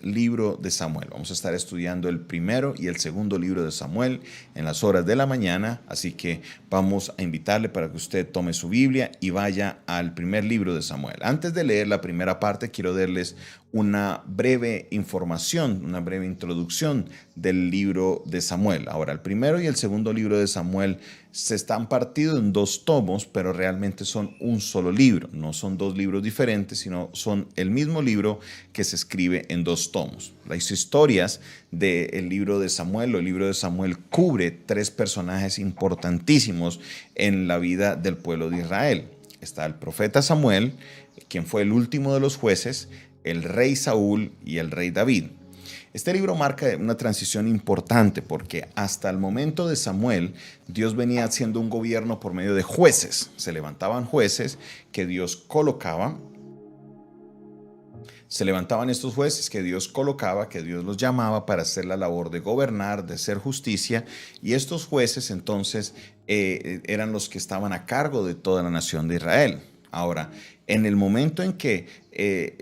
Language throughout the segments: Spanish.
libro de Samuel. Vamos a estar estudiando el primero y el segundo libro de Samuel en las horas de la mañana, así que vamos a invitarle para que usted tome su Biblia y vaya al primer libro de Samuel. Antes de leer la primera parte, quiero darles una breve información, una breve introducción del libro de Samuel. Ahora, el primero y el segundo libro de Samuel se están partidos en dos tomos, pero realmente son un solo libro. No son dos libros diferentes, sino son el mismo libro que se escribe en dos tomos. Las historias del libro de Samuel, o el libro de Samuel, cubre tres personajes importantísimos en la vida del pueblo de Israel. Está el profeta Samuel, quien fue el último de los jueces, el rey Saúl y el rey David. Este libro marca una transición importante porque hasta el momento de Samuel, Dios venía haciendo un gobierno por medio de jueces. Se levantaban jueces que Dios colocaba. Se levantaban estos jueces que Dios colocaba, que Dios los llamaba para hacer la labor de gobernar, de hacer justicia. Y estos jueces entonces eran los que estaban a cargo de toda la nación de Israel. Ahora, en el momento en que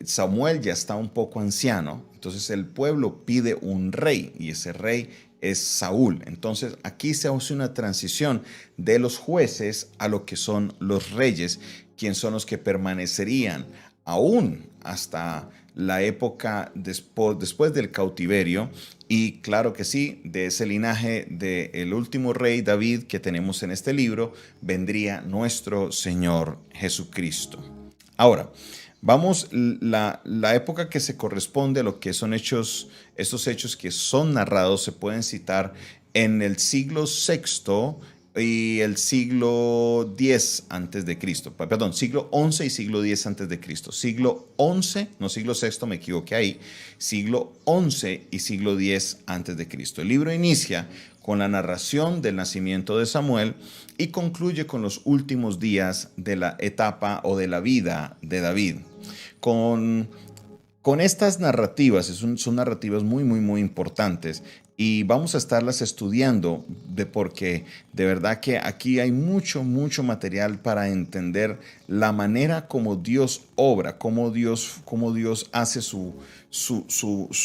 Samuel ya está un poco anciano, entonces el pueblo pide un rey y ese rey es Saúl. Entonces aquí se hace una transición de los jueces a lo que son los reyes, quienes son los que permanecerían aún hasta la época después del cautiverio. Y claro que sí, de ese linaje del último rey David que tenemos en este libro, vendría nuestro Señor Jesucristo. Ahora, vamos, la época que se corresponde a lo que son hechos, estos hechos que son narrados se pueden citar en el siglo sexto y el siglo X antes de Cristo, perdón, siglo XI y siglo X antes de Cristo. Siglo XI, no siglo VI, me equivoqué ahí, siglo XI y siglo X antes de Cristo. El libro inicia con la narración del nacimiento de Samuel y concluye con los últimos días de la etapa o de la vida de David. Con estas narrativas, son narrativas muy importantes y vamos a estarlas estudiando porque de verdad que aquí hay mucho material para entender la manera como Dios obra, cómo Dios hace su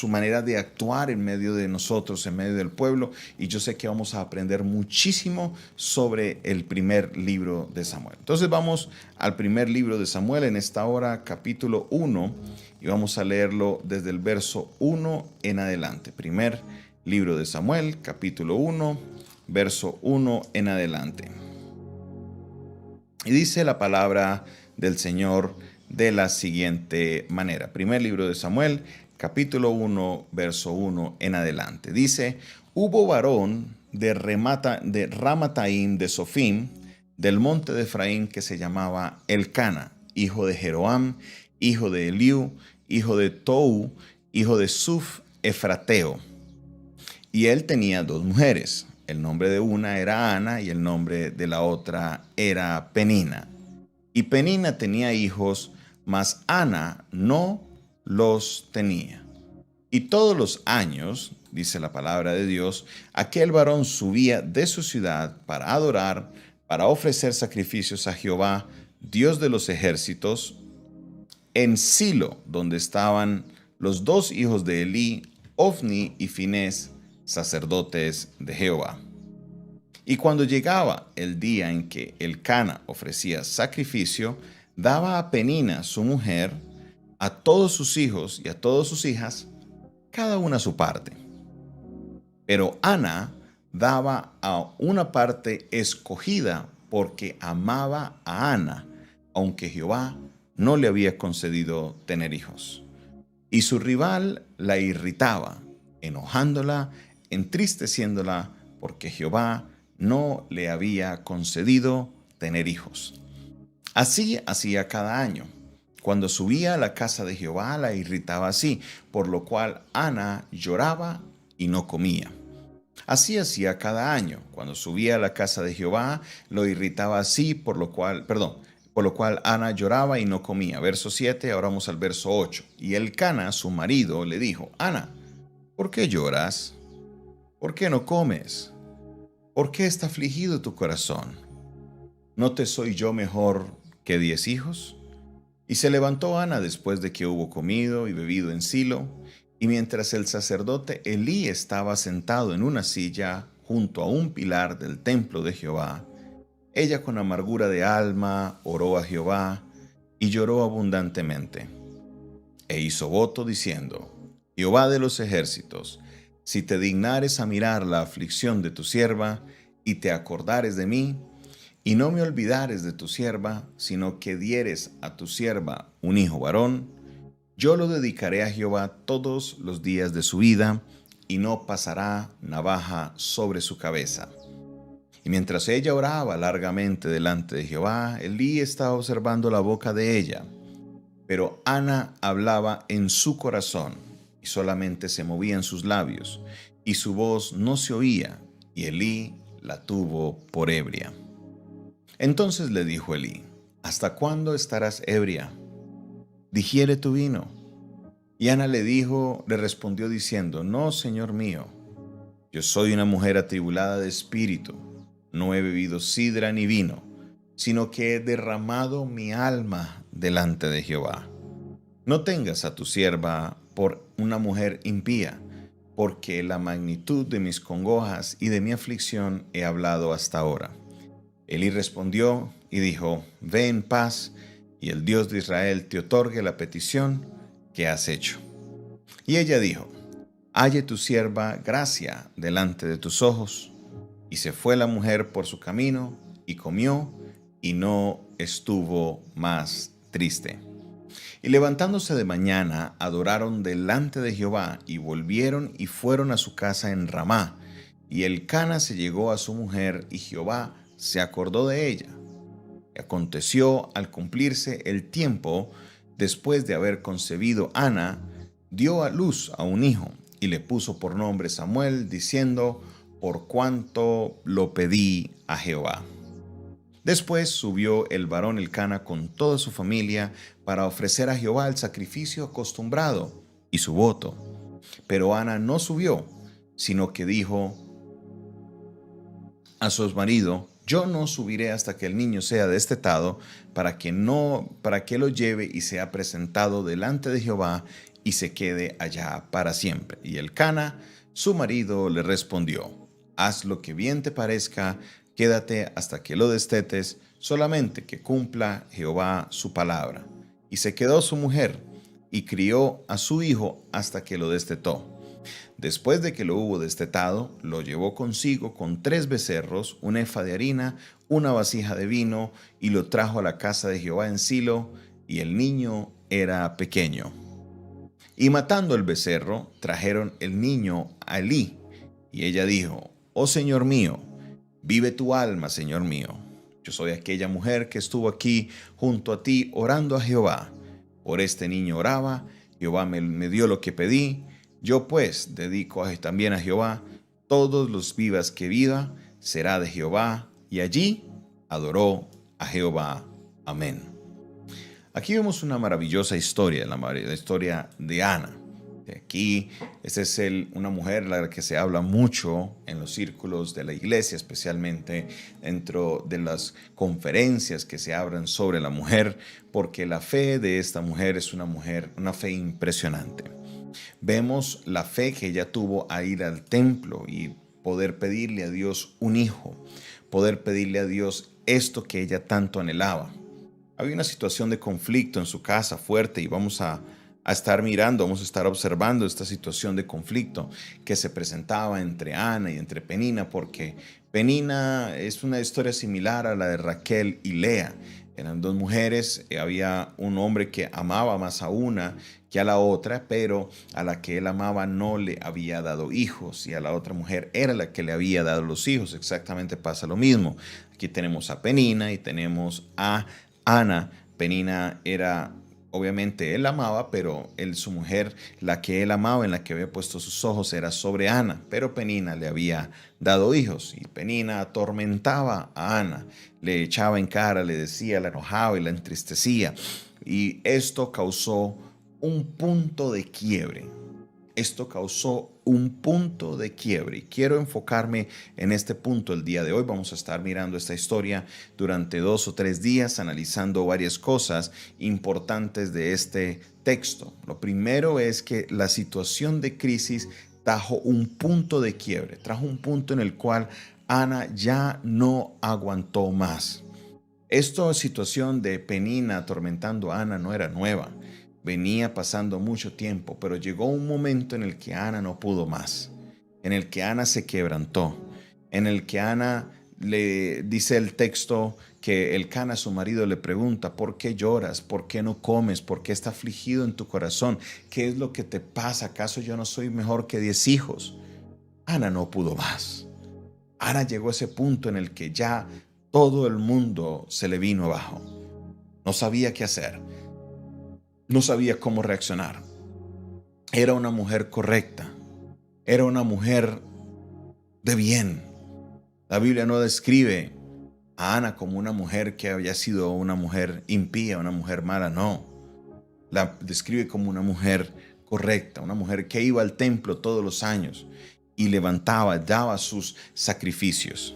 manera de actuar en medio de nosotros, en medio del pueblo. Y yo sé que vamos a aprender muchísimo sobre el primer libro de Samuel. Entonces vamos al primer libro de Samuel en esta hora, capítulo 1, y vamos a leerlo desde el verso 1 en adelante. Primer libro de Samuel, capítulo 1, verso 1 en adelante. Y dice la palabra del Señor de la siguiente manera. Primer libro de Samuel, capítulo 1, verso 1 en adelante. Dice: hubo varón de Ramataim de Sofim, del monte de Efraín, que se llamaba Elcana, hijo de Jeroam, hijo de Eliú, hijo de Tou, hijo de Suf, efrateo. Y él tenía dos mujeres. El nombre de una era Ana y el nombre de la otra era Penina. Y Penina tenía hijos, mas Ana no los tenía. Y todos los años, dice la palabra de Dios, aquel varón subía de su ciudad para adorar, para ofrecer sacrificios a Jehová, Dios de los ejércitos, en Silo, donde estaban los dos hijos de Elí, Ofni y Finés, sacerdotes de Jehová. Y cuando llegaba el día en que Elcana ofrecía sacrificio, daba a Penina, su mujer, a todos sus hijos y a todas sus hijas, cada una su parte. Pero Ana daba a una parte escogida porque amaba a Ana, aunque Jehová no le había concedido tener hijos. Y su rival la irritaba, enojándola, entristeciéndola, porque Jehová no le había concedido tener hijos. Así hacía cada año. Cuando subía a la casa de Jehová la irritaba así, por lo cual Ana lloraba y no comía. Así hacía cada año. Cuando subía a la casa de Jehová lo irritaba así, por lo cual Ana lloraba y no comía. Verso 7, ahora vamos al verso 8. Y Elcana, su marido, le dijo: Ana, ¿por qué lloras? ¿Por qué no comes? ¿Por qué está afligido tu corazón? ¿No te soy yo mejor que 10 hijos? Y se levantó Ana después de que hubo comido y bebido en Silo, Y mientras el sacerdote Elí estaba sentado en una silla junto a un pilar del templo de Jehová, ella con amargura de alma oró a Jehová y lloró abundantemente. E hizo voto diciendo: Jehová de los ejércitos, si te dignares a mirar la aflicción de tu sierva, y te acordares de mí, y no me olvidares de tu sierva, sino que dieres a tu sierva un hijo varón, yo lo dedicaré a Jehová todos los días de su vida, y no pasará navaja sobre su cabeza. Y mientras ella oraba largamente delante de Jehová, Elí estaba observando la boca de ella. Pero Ana hablaba en su corazón, y solamente se movían sus labios, y su voz no se oía, y Elí la tuvo por ebria. Entonces le dijo Elí: ¿Hasta cuándo estarás ebria? Digiere tu vino. Y Ana le respondió diciendo: No, señor mío, yo soy una mujer atribulada de espíritu, no he bebido sidra ni vino, sino que he derramado mi alma delante de Jehová. No tengas a tu sierva por una mujer impía, porque la magnitud de mis congojas y de mi aflicción he hablado hasta ahora. Elí respondió y dijo: Ve en paz, y el Dios de Israel te otorgue la petición que has hecho. Y ella dijo: Halle tu sierva gracia delante de tus ojos. Y se fue la mujer por su camino, y comió, y no estuvo más triste. Y levantándose de mañana, adoraron delante de Jehová, y volvieron y fueron a su casa en Ramá. Y Elcana se llegó a su mujer, y Jehová se acordó de ella. Y aconteció, al cumplirse el tiempo, después de haber concebido Ana, dio a luz a un hijo, y le puso por nombre Samuel, diciendo: Por cuanto lo pedí a Jehová. Después subió el varón Elcana con toda su familia para ofrecer a Jehová el sacrificio acostumbrado y su voto. Pero Ana no subió, sino que dijo a su marido: Yo no subiré hasta que el niño sea destetado, para que lo lleve y sea presentado delante de Jehová y se quede allá para siempre. Y Elcana, su marido, le respondió: Haz lo que bien te parezca, quédate hasta que lo destetes, solamente que cumpla Jehová su palabra. Y se quedó su mujer, y crió a su hijo hasta que lo destetó. Después de que lo hubo destetado, lo llevó consigo con 3 becerros, un efa de harina, una vasija de vino, y lo trajo a la casa de Jehová en Silo, y el niño era pequeño. Y matando el becerro, trajeron el niño a Elí, y ella dijo: Oh Señor mío, vive tu alma, Señor mío. Yo soy aquella mujer que estuvo aquí junto a ti orando a Jehová. Por este niño oraba, Jehová me dio lo que pedí. Yo pues dedico también a Jehová todos los vivas que viva, será de Jehová. Y allí adoró a Jehová. Amén. Aquí vemos una maravillosa historia, la historia de Ana. Aquí, esta es una mujer de la que se habla mucho en los círculos de la iglesia, especialmente dentro de las conferencias que se abren sobre la mujer, porque la fe de esta mujer es una fe impresionante. Vemos la fe que ella tuvo a ir al templo y poder pedirle a Dios un hijo, poder pedirle a Dios esto que ella tanto anhelaba. Había una situación de conflicto en su casa fuerte, y vamos a estar mirando, vamos a estar observando esta situación de conflicto que se presentaba entre Ana y entre Penina, porque Penina es una historia similar a la de Raquel y Lea. Eran 2 mujeres, había un hombre que amaba más a una que a la otra, pero a la que él amaba no le había dado hijos, y a la otra mujer era la que le había dado los hijos. Exactamente pasa lo mismo. Aquí tenemos a Penina y tenemos a Ana. Penina era, obviamente él amaba, pero su mujer, la que él amaba, en la que había puesto sus ojos, era sobre Ana, pero Penina le había dado hijos, y Penina atormentaba a Ana, le echaba en cara, le decía, la enojaba y la entristecía, y esto causó un punto de quiebre. esto causó un punto de quiebre. Y quiero enfocarme en este punto el día de hoy. Vamos a estar mirando esta historia durante 2 o 3 días, analizando varias cosas importantes de este texto. Lo primero es que la situación de crisis trajo un punto de quiebre, trajo un punto en el cual Ana ya no aguantó más. Esta situación de Penina atormentando a Ana no era nueva. Venía pasando mucho tiempo, pero llegó un momento en el que Ana no pudo más, en el que Ana se quebrantó, en el que Ana le dice el texto que Elcana, su marido, le pregunta: ¿por qué lloras? ¿Por qué no comes? ¿Por qué está afligido en tu corazón? ¿Qué es lo que te pasa? ¿Acaso yo no soy mejor que 10 hijos? Ana no pudo más. Ana llegó a ese punto en el que ya todo el mundo se le vino abajo. No sabía qué hacer. No sabía cómo reaccionar. Era una mujer correcta. Era una mujer de bien. La Biblia no describe a Ana como una mujer que había sido una mujer impía, una mujer mala, no. La describe como una mujer correcta, una mujer que iba al templo todos los años y levantaba, daba sus sacrificios.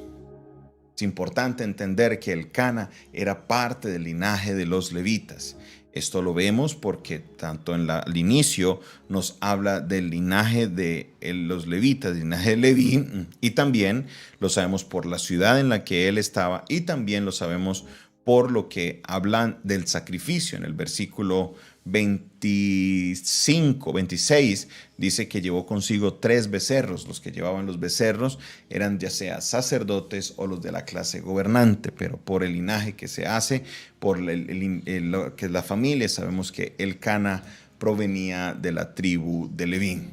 Es importante entender que Elcana era parte del linaje de los levitas. Esto lo vemos porque tanto al inicio nos habla del linaje de los levitas, del linaje de Leví, y también lo sabemos por la ciudad en la que él estaba, y también lo sabemos por lo que hablan del sacrificio. En el versículo 26 dice que llevó consigo 3 becerros. Los que llevaban los becerros eran ya sea sacerdotes o los de la clase gobernante, pero por el linaje que se hace, por lo que es la familia, sabemos que Elcana provenía de la tribu de Leví.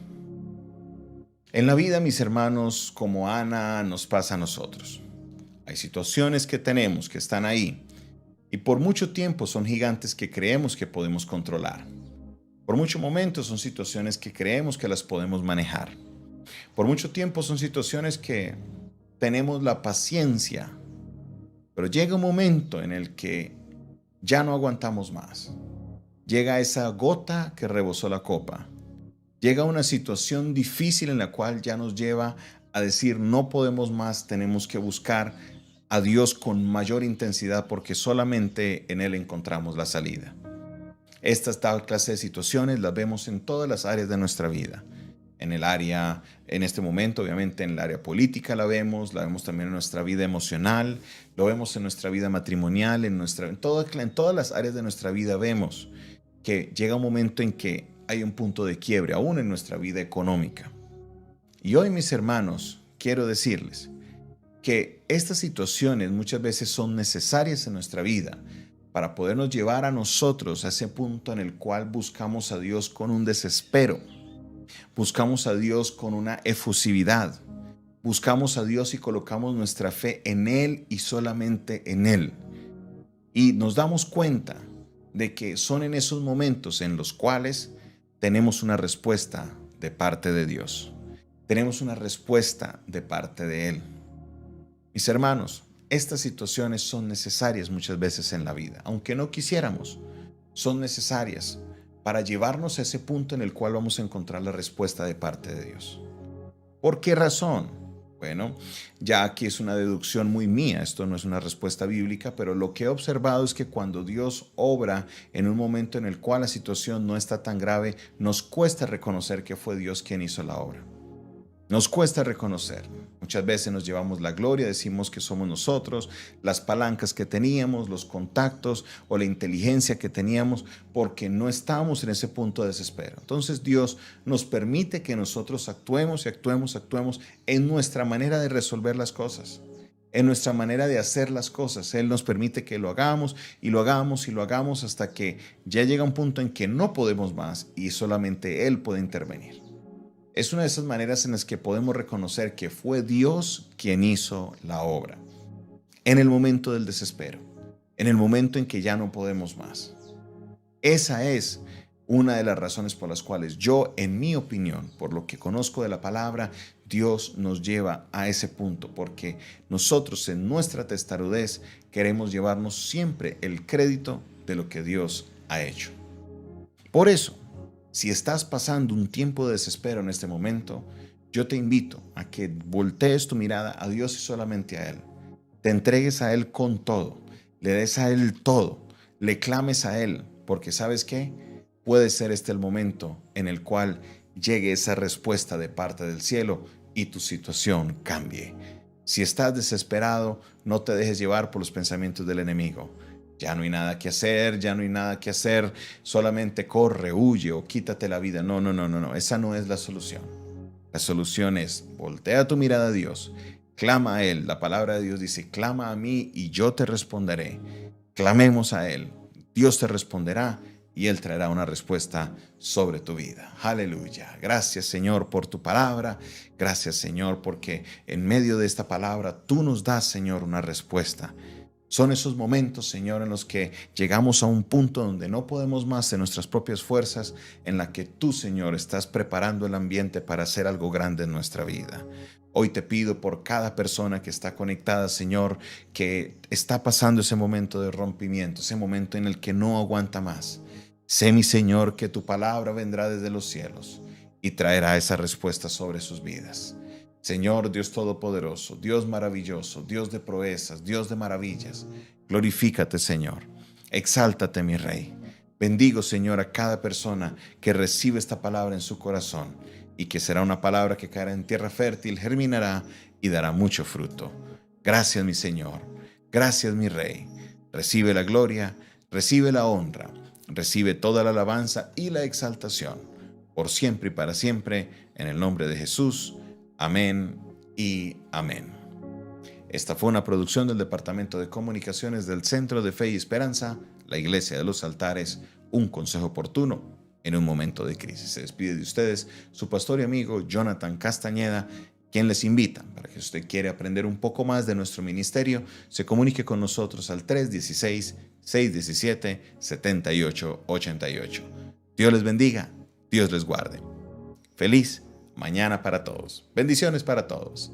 En la vida, mis hermanos, como Ana, nos pasa a nosotros. Hay situaciones que tenemos que están ahí, y por mucho tiempo son gigantes que creemos que podemos controlar. Por mucho momento son situaciones que creemos que las podemos manejar. Por mucho tiempo son situaciones que tenemos la paciencia, pero llega un momento en el que ya no aguantamos más. Llega esa gota que rebosó la copa. Llega una situación difícil en la cual ya nos lleva a decir: no podemos más, tenemos que buscar a Dios con mayor intensidad porque solamente en Él encontramos la salida. Estas tal clase de situaciones las vemos en todas las áreas de nuestra vida. En este momento, obviamente, en el área política la vemos también en nuestra vida emocional, lo vemos en nuestra vida matrimonial, en todas las áreas de nuestra vida vemos que llega un momento en que hay un punto de quiebre, aún en nuestra vida económica. Y hoy, mis hermanos, quiero decirles que estas situaciones muchas veces son necesarias en nuestra vida para podernos llevar a nosotros a ese punto en el cual buscamos a Dios con un desespero, buscamos a Dios con una efusividad, buscamos a Dios y colocamos nuestra fe en Él y solamente en Él. Y nos damos cuenta de que son en esos momentos en los cuales tenemos una respuesta de parte de Dios. Tenemos una respuesta de parte de Él. Mis hermanos, estas situaciones son necesarias muchas veces en la vida, aunque no quisiéramos, son necesarias para llevarnos a ese punto en el cual vamos a encontrar la respuesta de parte de Dios. ¿Por qué razón? Bueno, ya aquí es una deducción muy mía, esto no es una respuesta bíblica, pero lo que he observado es que cuando Dios obra en un momento en el cual la situación no está tan grave, nos cuesta reconocer que fue Dios quien hizo la obra. Nos cuesta reconocer. Muchas veces nos llevamos la gloria, decimos que somos nosotros, las palancas que teníamos, los contactos o la inteligencia que teníamos, porque no estamos en ese punto de desespero. Entonces Dios nos permite que nosotros actuemos en nuestra manera de resolver las cosas, en nuestra manera de hacer las cosas. Él nos permite que lo hagamos y lo hagamos y lo hagamos hasta que ya llega un punto en que no podemos más y solamente Él puede intervenir. Es una de esas maneras en las que podemos reconocer que fue Dios quien hizo la obra. En el momento del desespero, en el momento en que ya no podemos más. Esa es una de las razones por las cuales yo, en mi opinión, por lo que conozco de la palabra, Dios nos lleva a ese punto, porque nosotros en nuestra testarudez queremos llevarnos siempre el crédito de lo que Dios ha hecho. Por eso, Si estás pasando un tiempo de desespero en este momento, yo te invito a que voltees tu mirada a Dios y solamente a Él. Te entregues a Él con todo, le des a Él todo, le clames a Él, porque ¿sabes qué? Puede ser este el momento en el cual llegue esa respuesta de parte del cielo y tu situación cambie. Si estás desesperado, no te dejes llevar por los pensamientos del enemigo. Ya no hay nada que hacer, ya no hay nada que hacer, solamente corre, huye o quítate la vida. No, no, no, no, no, esa no es la solución. La solución es voltea tu mirada a Dios, clama a Él. La palabra de Dios dice, clama a mí y yo te responderé. Clamemos a Él, Dios te responderá y Él traerá una respuesta sobre tu vida. Aleluya. Gracias, Señor, por tu palabra. Gracias, Señor, porque en medio de esta palabra tú nos das, Señor, una respuesta. Son esos momentos, Señor, en los que llegamos a un punto donde no podemos más de nuestras propias fuerzas, en la que tú, Señor, estás preparando el ambiente para hacer algo grande en nuestra vida. Hoy te pido por cada persona que está conectada, Señor, que está pasando ese momento de rompimiento, ese momento en el que no aguanta más. Sé, mi Señor, que tu palabra vendrá desde los cielos y traerá esa respuesta sobre sus vidas. Señor Dios Todopoderoso, Dios maravilloso, Dios de proezas, Dios de maravillas, glorifícate, Señor. Exáltate, mi Rey. Bendigo, Señor, a cada persona que recibe esta palabra en su corazón y que será una palabra que caerá en tierra fértil, germinará y dará mucho fruto. Gracias, mi Señor. Gracias, mi Rey. Recibe la gloria, recibe la honra, recibe toda la alabanza y la exaltación, por siempre y para siempre, en el nombre de Jesús. Amén y amén. Esta fue una producción del Departamento de Comunicaciones del Centro de Fe y Esperanza, la Iglesia de los Altares, un consejo oportuno en un momento de crisis. Se despide de ustedes su pastor y amigo Jonathan Castañeda, quien les invita, para que si usted quiere aprender un poco más de nuestro ministerio, se comunique con nosotros al 316-617-7888. Dios les bendiga, Dios les guarde. Feliz mañana para todos. Bendiciones para todos.